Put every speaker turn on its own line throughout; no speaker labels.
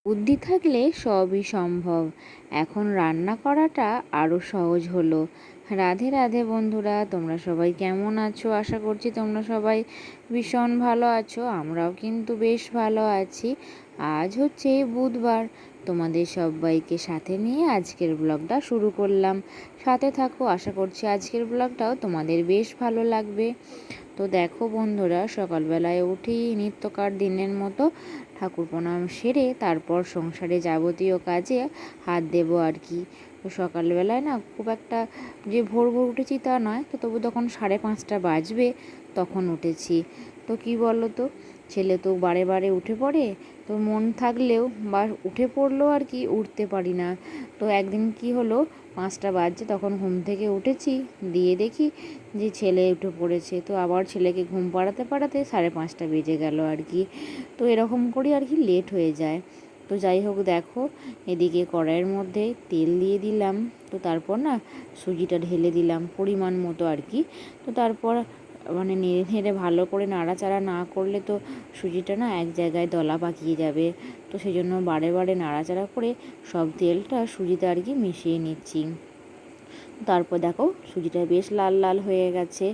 বুদ্ধি থাকলে সবই সম্ভব। এখন রান্না করাটা আরও সহজ হলো। রাধে রাধে বন্ধুরা, তোমরা সবাই কেমন আছো? আশা করছি তোমরা সবাই ভীষণ ভালো আছো। আমরাও কিন্তু বেশ ভালো আছি। আজ হচ্ছে বুধবার। তোমাদের সবাইকে সাথে নিয়ে আজকের ব্লগটা শুরু করলাম। সাথে থাকো, আশা করছি আজকের ব্লগটাও তোমাদের বেশ ভালো লাগবে। তো দেখো বন্ধুরা, সকালবেলায় উঠেই নিত্যকার দিনের মতো ঠাকুর প্রণাম সেরে তারপর সংসারে যাবতীয় কাজে হাত দেবো আর কি। তো সকালবেলায় না খুব একটা যে ভোর ভোর উঠেছি তা নয়, তো তবু তখন 5:30 বাজবে তখন উঠেছি। তো কি বলো তো, ছেলে তো বারে বারে উঠে পড়ে, তো মন থাকলেও বা উঠে পড়লেও আর কি উঠতে পারি না। তো একদিন কি হলো, 5টা বাজছে তখন ঘুম থেকে উঠেছি, দিয়ে দেখি যে ছেলে উঠে পড়েছে। তো আবার ছেলেকে ঘুম পাড়াতে পাড়াতে 5:30 বেজে গেল আর কি। তো এরকম করেই আর কি লেট হয়ে যায়। তো যাই হোক, দেখো এদিকে কড়াইয়ের মধ্যে তেল দিয়ে দিলাম। তো তারপর না সুজিটা ঢেলে দিলাম পরিমাণ মতো আর কি। তো তারপর মানে নেড়ে নেড়ে ভালো করে নাড়াচাড়া না করলে তো সুজিটা না এক জায়গায় দলা পাকিয়ে যাবে। তো সেই জন্য বারে বারে নাড়াচাড়া করে সব তেলটা সুজিতে আর কি মিশিয়ে নিচ্ছি। তারপর দেখো সুজিটা বেশ লাল লাল হয়ে গেছে।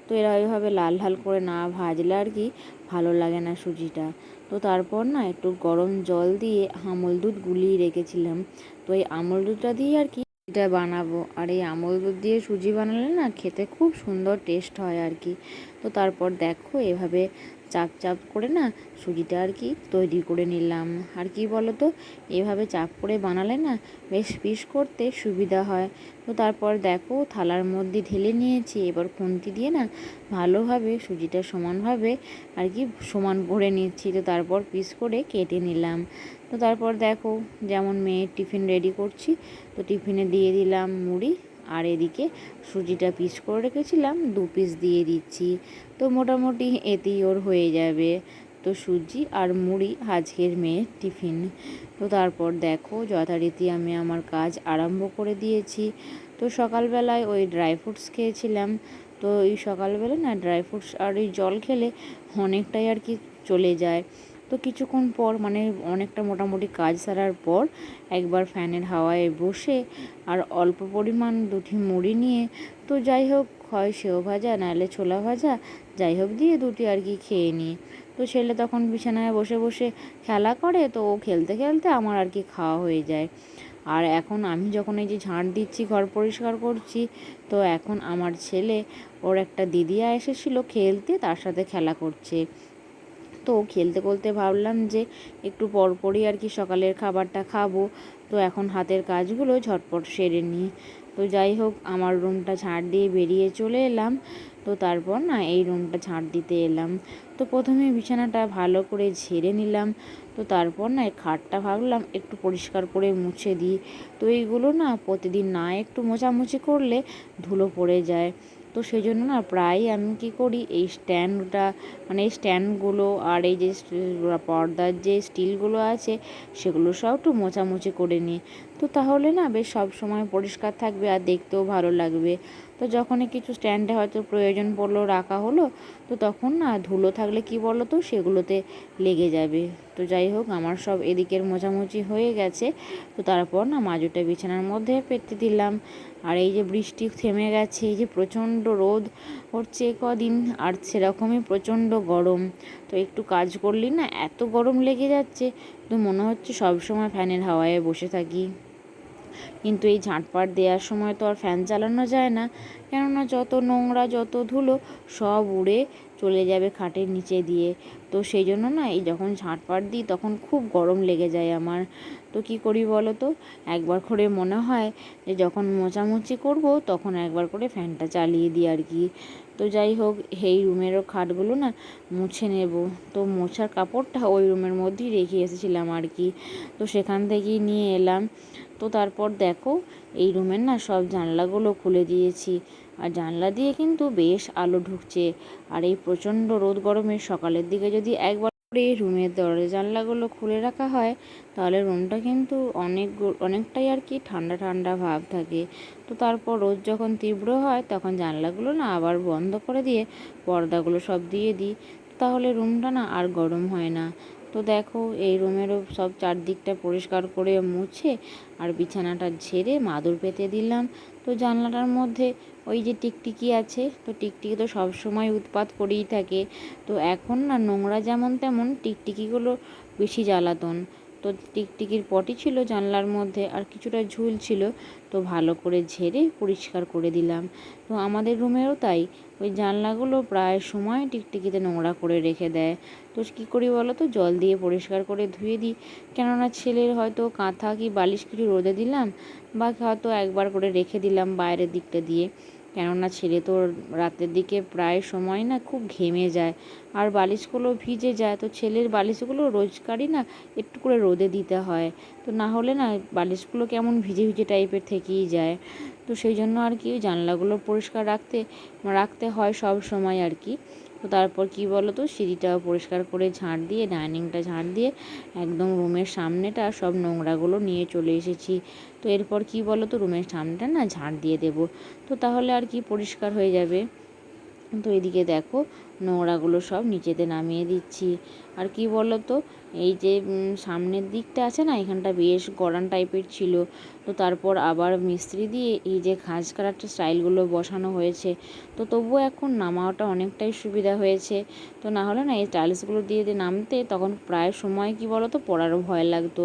তো এভাবে লাল লাল করে না ভাজলে আর কি ভালো লাগে না সুজিটা। তো তারপর না একটু গরম জল দিয়ে আমল দুধ গুলিয়ে রেখেছিলাম। তো এই আমল দুধটা দিয়ে আর কি এটা বানাবো। আর এই আমল দুধ দিয়ে সুজি বানালে না খেতে খুব সুন্দর টেস্ট হয় আর কি। তো তারপর দেখো এভাবে চাপ চাপ করে না সুজিটা আর কি তৈরি করে নিলাম। আর কি বলো তো, এভাবে চাপ করে বানালে না বেশ পিস করতে সুবিধা হয়। তো তারপর দেখো থালার মধ্যে ঢেলে নিয়েছি। এবার খুন্তি দিয়ে না ভালোভাবে সুজিটা সমানভাবে আর কি সমান করে নিচ্ছি। তো তারপর পিস করে কেটে নিলাম। তো তারপর দেখো যেমন মেয়ের টিফিন রেডি করছি, তো টিফিনে দিয়ে দিলাম মুড়ি, আর এদিকে সুজিটা পিস করে রেখেছিলাম 2 পিস দিয়ে দিচ্ছি। তো মোটামুটি এতেই ওর হয়ে যাবে। তো সুজি আর মুড়ি আজকের মেয়ের টিফিন। তো তারপর দেখো যথারীতি আমি আমার কাজ আরম্ভ করে দিয়েছি। তো সকালবেলায় ওই ড্রাই ফ্রুটস খেয়েছিলাম। তো এই সকালবেলা না ড্রাই ফ্রুটস আর এই জল খেলে অনেকটাই আর কি চলে যায়। তো কিছুক্ষণ পর মানে অনেকটা মোটামুটি কাজ সারার পর একবার ফ্যানের হাওয়ায় বসে আর অল্প পরিমাণ 2টি মুড়ি নিয়ে, তো যাই হোক হয় সেও ভাজা নাহলে ছোলা ভাজা যাই হোক দিয়ে 2টি আর কি খেয়ে নিই। তো ছেলে তখন বিছানায় বসে বসে খেলা করে, তো ও খেলতে খেলতে আমার আর কি খাওয়া হয়ে যায়। আর এখন আমি যখন এই যে ঝাঁট দিচ্ছি, ঘর পরিষ্কার করছি, তো এখন আমার ছেলে ওর একটা দিদিয়া এসেছিলো খেলতে, তার সাথে খেলা করছে। তো খেলতে খেলতে ভাবলাম যে একটু পরপরই আর কি সকালের খাবারটা খাবো। তো এখন হাতের কাজগুলো ঝটপট সেরে নিই। তো যাই হোক আমার রুমটা ঝাঁট দিয়ে বেরিয়ে চলে এলাম। তো তারপর না এই রুমটা ঝাঁট দিতে এলাম। তো প্রথমে বিছানাটা ভালো করে ঝেড়ে নিলাম। তো তারপর না এই খাটটা ভাবলাম একটু পরিষ্কার করে মুছে দিই। তো এইগুলো না প্রতিদিন না একটু মোছামুছি করলে ধুলো পড়ে যায়। তো সেই জন্য না প্রায় আমি কী করি, এই স্ট্যান্ডটা মানে এই স্ট্যান্ডগুলো আর এই যে পর্দার যে স্টিলগুলো আছে সেগুলো সব একটু মোছামুছি করে নিই। তো তাহলে না বেশ সব সময় পরিষ্কার থাকবে আর দেখতেও ভালো লাগবে। তো যখনই কিছু স্ট্যান্ডে হয়তো প্রয়োজন পড়লো রাখা হলো, তো তখন না ধুলো থাকলে কি বলো তো সেগুলোতে লেগে যাবে। তো যাই হোক আমার সব এদিকের মোছামুছি হয়ে গেছে। তো তারপর না মাজুটা বিছানার মধ্যে পেতে দিলাম। আর এই যে বৃষ্টি থেমে গেছে, এই যে প্রচণ্ড রোদ হচ্ছে কদিন, আর সেরকমই প্রচণ্ড গরম। তো একটু কাজ করলি না এত গরম লেগে যাচ্ছে, তো মনে হচ্ছে সব সময় ফ্যানের হাওয়ায় বসে থাকি। কিন্তু এই ঝাঁটপাট দেওয়ার সময় তো আর ফ্যান চালানো যায় না, কেননা যত নোংরা যত ধুলো সব উড়ে চলে যাবে খাটের নিচে দিয়ে। তো সেই জন্য না এই যখন ঝাঁটপাট দিই তখন খুব গরম লেগে যায় আমার। তো কী করি বলো তো, একবার করে মনে হয় যে যখন মোছামুছি করব তখন একবার করে ফ্যানটা চালিয়ে দিই আর কি। তো যাই হোক এই রুমেরও খাটগুলো না মুছে নেব। তো মোছার কাপড়টা ওই রুমের মধ্যেই রেখে এসেছিলাম আর কি। তো সেখান থেকেই নিয়ে এলাম। তো তারপর দেখো এই রুমের না সব জানলাগুলো খুলে দিয়েছি, আর জানলা দিয়ে কিন্তু বেশ আলো ঢুকছে। আর এই প্রচণ্ড রোদ গরমে সকালের দিকে যদি একবার করে রুমের দরজা জানলাগুলো খুলে রাখা হয় তাহলে রুমটা কিন্তু অনেকটাই আর কি ঠান্ডা ঠান্ডা ভাব থাকে। তো তারপর রোদ যখন তীব্র হয় তখন জানলাগুলো না আবার বন্ধ করে দিয়ে পর্দাগুলো সব দিয়ে দিই, তাহলে রুমটা না আর গরম হয় না। তো তো দেখো এই রুমেরও সব চারদিকটা পরিষ্কার করে মুছে আর বিছানাটা ঝেড়ে মাদুর পেতে দিলাম। তো জানলাটার মধ্যে ওই যে টিকটিকি আছে, তো টিকটিকি তো সব সময় উৎপাত করেই থাকে। তো এখন না নোংরা যেমন তেমন টিকটিকিগুলো বেশি জ্বালাতন। তো টিকটিকির পটি ছিল জানলার মধ্যে আর কিছুটা ঝুল ছিল, তো ভালো করে ঝেড়ে পরিষ্কার করে দিলাম। তো আমাদের রুমেও তাই, ওই জানলাগুলো প্রায় সময় টিকটিকিতে নোংরা করে রেখে দেয়। তো কী করি বলো তো, জল দিয়ে পরিষ্কার করে ধুয়ে দিই। কেননা ছেলের হয়তো কাঁথা কি বালিশ কিছু রোদে দিলাম, বা হয়তো একবার করে রেখে দিলাম বাইরের দিকটা দিয়ে। কেননা ছেলে তো রাতের দিকে প্রায় সময় না খুব ঘেমে যায় আর বালিশগুলো ভিজে যায়। তো ছেলের বালিশগুলো রোজকারই না একটু করে রোদে দিতে হয়, তো না হলে না বালিশগুলো কেমন ভিজে ভিজে টাইপের থেকেই যায়। তো সেই জন্য আর কি জানলাগুলো পরিষ্কার রাখতে হয় সব সময় আর কি। তো তারপর কি বলো তো, সিঁড়িটাও পরিষ্কার করে ঝাঁট দিয়ে, ডাইনিংটা ঝাঁট দিয়ে একদম রুমের সামনেটা সব নোংরাগুলো নিয়ে চলে এসেছি। তো এরপর কি বলো তো, রুমের সামনেটা না ঝাঁট দিয়ে দেবো, তো তাহলে আর কি পরিষ্কার হয়ে যাবে। তো এদিকে দেখো নোংরাগুলো সব নিচেতে নামিয়ে দিচ্ছি। আর কি বলো তো, এই যে সামনের দিকটা আছে না, এখানটা বেশ গড়ান টাইপের ছিল। তো তারপর আবার মিস্ত্রি দিয়ে এই যে খাঁজ কাটার স্টাইলগুলো বসানো হয়েছে, তো তবুও এখন নামাওটা অনেকটাই সুবিধা হয়েছে। তো না হলে না এই টাইলসগুলো দিয়ে নামতে তখন প্রায় সময় কি বলো তো পড়ারও ভয় লাগতো।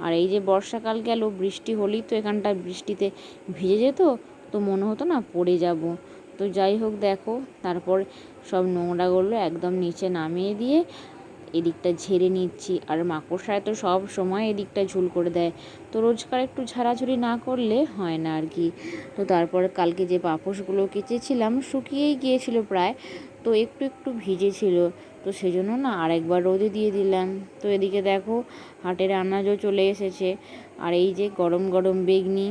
আর এই যে বর্ষাকাল গেল, বৃষ্টি হলেই তো এখানটা বৃষ্টিতে ভিজে যেত, তো মনে হতো না পড়ে যাব। তো যাই হোক দেখো, তারপর সব নোংরাগুলো একদম নিচে নামিয়ে দিয়ে এদিকটা ঝেড়ে নিচ্ছি। আর মাকড়সায় তো সব সময় এদিকটা ঝুল করে দেয়, তো রোজকার একটু ঝাড়াঝুড়ি না করলে হয় না আর কি। তো তারপর কালকে যে পাপোশগুলো কেচেছিলাম শুকিয়েই গিয়েছিল প্রায়, তো একটু একটু ভিজে ছিল, তো সেই জন্য না আরেকবার রোদে দিয়ে দিলাম। তো এদিকে দেখো হাটের আনাজও চলে এসেছে। আর এই যে গরম গরম বেগনি,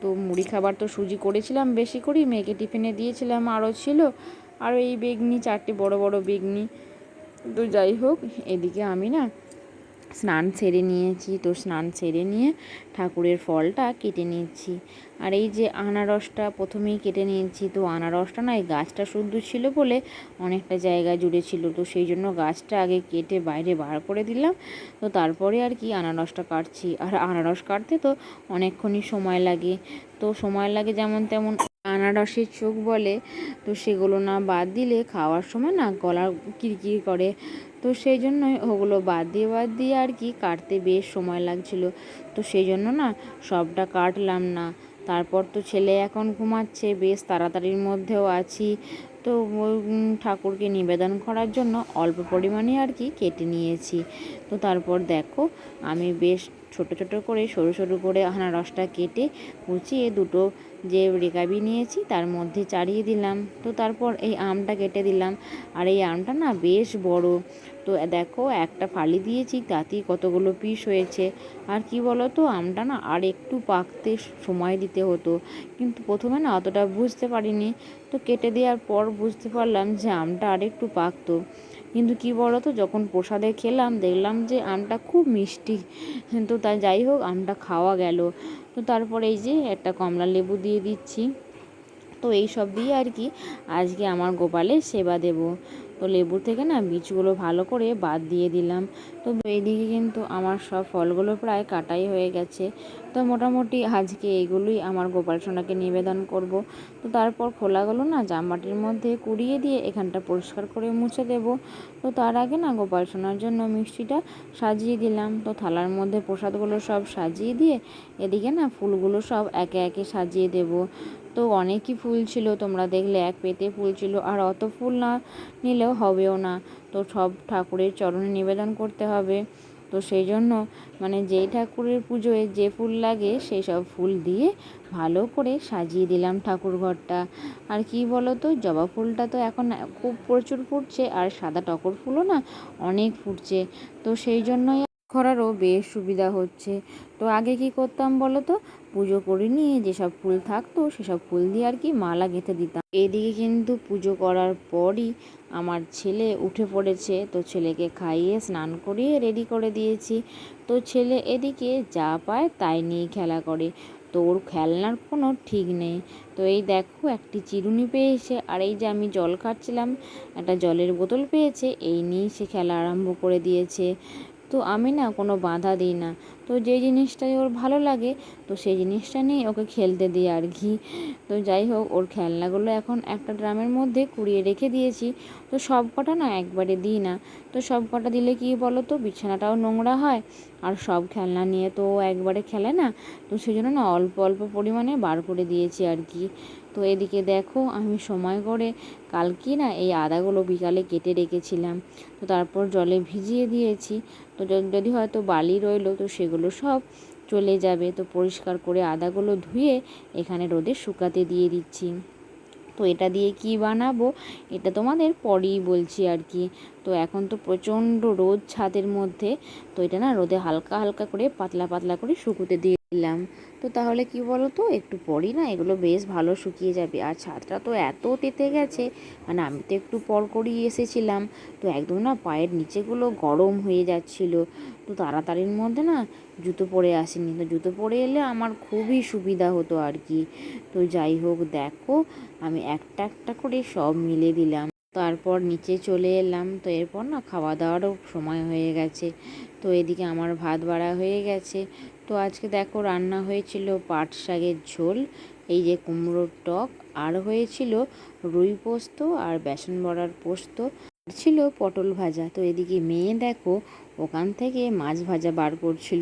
তো মুড়ি খাবার তো সুজি করেছিলাম বেশি করেই, মেয়েকে টিফিনে দিয়েছিলাম, আরও ছিল। আর এই বেগনি 4টে বড় বড় বেগনি। তো যাই হোক, এদিকে আমি না স্নান সেরে নিয়েছি, তো স্নান সেরে নিয়ে ঠাকুরের ফলটা কেটে নিচ্ছি। আর এই যে আনারসটা প্রথমেই কেটে নিয়েছি। তো আনারসটা না এই গাছটা শুদ্ধ ছিল বলে অনেকটা জায়গা জুড়ে ছিল, তো সেই জন্য গাছটা আগে কেটে বাইরে বার করে দিলাম। তো তারপরে আর কি আনারসটা কাটছি। আর আনারস কাটতে তো অনেকক্ষণই সময় লাগে। তো সময় লাগে যেমন তেমন, আনারসের চোখ বলে, তো সেগুলো না বাদ দিলে খাওয়ার সময় না গলা কিরকির করে। তো সেই জন্যই ওগুলো বাদ দিয়ে আর কি কাটতে বেশ সময় লাগছিল। তো সেই জন্য না সবটা কাটলাম না। তারপর তো ছেলে এখন ঘুমাচ্ছে, বেশ তাড়াতাড়ির মধ্যেও আছি। তো ঠাকুরকে নিবেদন করার জন্য অল্প পরিমাণে আর কি কেটে নিয়েছি। তো তারপর দেখো আমি বেশ ছোট ছোট করে সরু সরু করে আনারসটা কেটে কুচিয়ে দুটো যে রেকাবি নিয়েছি তার মধ্যে চাড়িয়ে দিলাম। তো তারপর এই আমটা কেটে দিলাম। আর এই আমটা না বেশ বড়, তো দেখো একটা ফালি দিয়েছি, তাতেই কতগুলো পিস হয়েছে। আর কি বলো তো, আমটা না আর একটু পাকতে সময় দিতে হতো, কিন্তু প্রথমে না অতটা বুঝতে পারিনি। তো কেটে দেওয়ার পর বুঝতে পারলাম যে আমটা আর একটু পাকতো। কিন্তু কি বলো তো, যখন প্রসাদে খেলাম দেখলাম যে আমটা খুব মিষ্টি। তো তাই যাই হোক আমটা খাওয়া গেল। তো তারপরে এই যে একটা কমলা লেবু দিয়ে দিচ্ছি। তো এই সব দিয়ে আর কি আজকে আমার গোপালের সেবা দেব। তো লেবু থেকে না বীজগুলো ভালো করে বাদ দিয়ে দিলাম। তো এইদিকে কিন্তু আমার সব ফলগুলো প্রায় কাটাই হয়ে গেছে। তো মোটামুটি আজকে এইগুলোই আমার গোপাল সোনাকে নিবেদন করব। তো তারপর খোলাগুলো না জামবাটির মধ্যে কুড়িয়ে দিয়ে এখানটা পরিষ্কার করে মুছে দেব। তো তার আগে না গোপাল সোনার জন্য মিষ্টিটা সাজিয়ে দিলাম। তো থালার মধ্যে প্রসাদগুলো সব সাজিয়ে দিয়ে এদিকে না ফুলগুলো সব একে একে সাজিয়ে দেব। তো অনেকই ফুল ছিল, তোমরা দেখলে এক পেতে ফুল ছিল, আর অত ফুল না নিলেও হবেও না। তো সব ঠাকুরের চরণে নিবেদন করতে হবে। তো সেই জন্য মানে যেই ঠাকুরের পুজোয় যে ফুল লাগে সেই সব ফুল দিয়ে ভালো করে সাজিয়ে দিলাম ঠাকুর ঘরটা। আর কি বলো তো, জবা ফুলটা তো এখন খুব প্রচুর ফুটছে, আর সাদা টগর ফুলও না অনেক ফুটছে। তো সেই জন্যই করারও বেশ সুবিধা হচ্ছে। তো আগে কি করতাম বলো তো, পুজো করে নিয়ে যেসব ফুল থাকতো সেসব ফুল দিয়ে আর কি মালা গেঁথে দিতাম। এদিকে কিন্তু পুজো করার পরই আমার ছেলে উঠে পড়েছে। তো ছেলেকে খাইয়ে স্নান করিয়ে রেডি করে দিয়েছি। তো ছেলে এদিকে যা পায় তাই নিয়ে খেলা করে, তো ওর খেলনার কোনো ঠিক নেই। তো এই দেখো একটি চিরুনি পেয়েছে, আর এই যে আমি জল খাচ্ছিলাম একটা জলের বোতল পেয়েছে, এই নিয়েই সে খেলা আরম্ভ করে দিয়েছে। তো আমি না কোনো বাধা দিই না, তো যে জিনিসটাই ওর ভালো লাগে তো সেই জিনিসটা নিয়ে ওকে খেলতে দিই আর কি। তো যাই হোক, ওর খেলনাগুলো এখন একটা ড্রামের মধ্যে কুড়িয়ে রেখে দিয়েছি। তো সব কটা না একবারে দিই না, তো সব কটা দিলে কি বলো তো, বিছানাটাও নোংরা হয়, আর সব খেলনা নিয়ে তো ও একবারে খেলে না, তো সেই জন্য না অল্প অল্প পরিমাণে বার করে দিয়েছি আর কি। তো এদিকে দেখো, আমি সময় করে কালকে না এই আদাগুলো বিকালে কেটে রেখেছিলাম, তো তারপর জলে ভিজিয়ে দিয়েছি। তো যদি হয়তো বালি রইলো তো সেগুলো সব চলে যাবে। তো পরিষ্কার করে আদাগুলো ধুয়ে এখানে রোদে শুকাতে দিয়ে দিচ্ছি। তো এটা দিয়ে কি বানাবো এটা তোমাদের পরেই বলছি আর কি। তো এখন তো প্রচণ্ড রোদ ছাদের মধ্যে, তো এটা না রোদে হালকা হালকা করে পাতলা পাতলা করে শুকোতে দিয়ে দিলাম। তো তাহলে কি বলো তো, একটু পরই না এগুলো বেশ ভালো শুকিয়ে যাবে। আর ছাদটা তো এত তেতে গেছে, মানে আমি তো একটু পর করেই এসেছিলাম, তো একদম না পায়ের নিচেগুলো গরম হয়ে যাচ্ছিল। তো তাড়াতাড়ির মধ্যে না জুতো পরে আসিনি, তো জুতো পরে এলে আমার খুবই সুবিধা হতো আর কি। তো যাই হোক, দেখো আমি একটা একটা করে সব মিলে দিলাম, তারপর নিচে চলে এলাম। তো এরপর না খাওয়া দাওয়ারও সময় হয়ে গেছে। তো এদিকে আমার ভাত বাড়া হয়ে গেছে। তো আজকে দেখো রান্না হয়েছিল পাট শাকের ঝোল, এই যে কুমড়োর টক, আর হয়েছিল রুই পোস্ত আর বেসন বড়ার পোস্ত, ছিল পটল ভাজা। তো এদিকে মেয়ে দেখো ওখান থেকে মাছ ভাজা বার করছিল।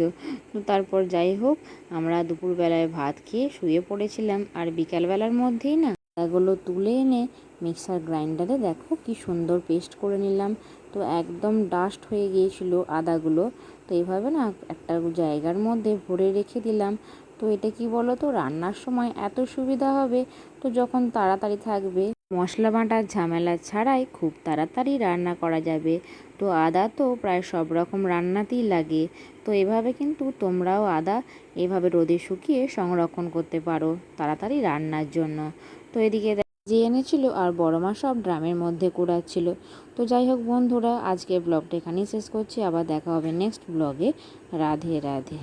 তো তারপর যাই হোক, আমরা দুপুরবেলায় ভাত খেয়ে শুয়ে পড়েছিলাম, আর বিকালবেলার মধ্যেই না এগুলো তুলে এনে মিক্সার গ্রাইন্ডারে দেখো কি সুন্দর পেস্ট করে নিলাম। তো একদম ডাস্ট হয়ে গিয়েছিল আদাগুলো, তো এইভাবে না একটা জায়গার মধ্যে ভরে রেখে দিলাম। তো এটা কি বলো তো, রান্নার সময় এত সুবিধা হবে, তো যখন তাড়াতাড়ি থাকবে মশলা বাটার ঝামেলা ছাড়াই খুব তাড়াতাড়ি রান্না করা যাবে। তো আদা তো প্রায় সব রকম রান্নাতেই লাগে, তো এভাবে কিন্তু তোমরাও আদা এভাবে রোদে শুকিয়ে সংরক্ষণ করতে পারো তাড়াতাড়ি রান্নার জন্য। তো এদিকে যে এনেছিল আর বড় মা সব ড্রামের মধ্যে কুড়াচ্ছিল। তো যাই হোক বন্ধুরা, আজকে ব্লগটা এখানেই শেষ করছি, আবার দেখা হবে নেক্সট ব্লগে। রাধে রাধে।